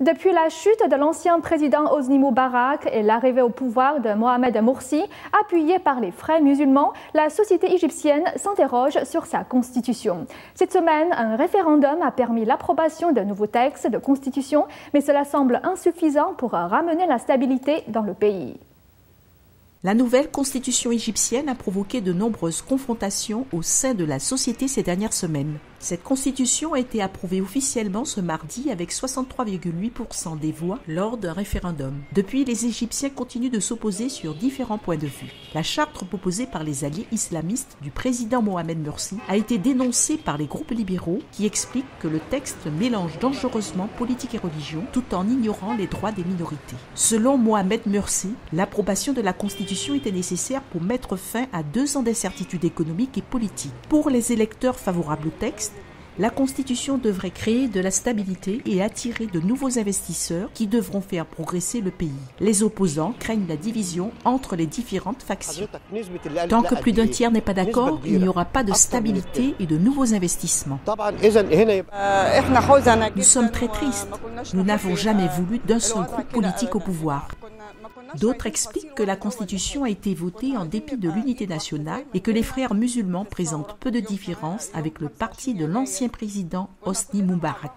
Depuis la chute de l'ancien président Hosni Moubarak et l'arrivée au pouvoir de Mohamed Morsi, appuyé par les frères musulmans, la société égyptienne s'interroge sur sa constitution. Cette semaine, un référendum a permis l'approbation de nouveaux textes de constitution, mais cela semble insuffisant pour ramener la stabilité dans le pays. La nouvelle constitution égyptienne a provoqué de nombreuses confrontations au sein de la société ces dernières semaines. Cette constitution a été approuvée officiellement ce mardi avec 63,8% des voix lors d'un référendum. Depuis, les Égyptiens continuent de s'opposer sur différents points de vue. La charte proposée par les alliés islamistes du président Mohamed Morsi a été dénoncée par les groupes libéraux qui expliquent que le texte mélange dangereusement politique et religion tout en ignorant les droits des minorités. Selon Mohamed Morsi, l'approbation de la constitution était nécessaire pour mettre fin à 2 ans d'incertitude économique et politique. Pour les électeurs favorables au texte, la Constitution devrait créer de la stabilité et attirer de nouveaux investisseurs qui devront faire progresser le pays. Les opposants craignent la division entre les différentes factions. Tant que plus d'un tiers n'est pas d'accord, il n'y aura pas de stabilité et de nouveaux investissements. Nous sommes très tristes. Nous n'avons jamais voulu d'un seul groupe politique au pouvoir. D'autres expliquent que la Constitution a été votée en dépit de l'unité nationale et que les frères musulmans présentent peu de différence avec le parti de l'ancien président Hosni Moubarak.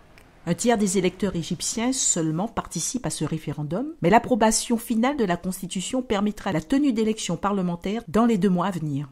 Un tiers des électeurs égyptiens seulement participent à ce référendum, mais l'approbation finale de la Constitution permettra la tenue d'élections parlementaires dans les 2 mois à venir.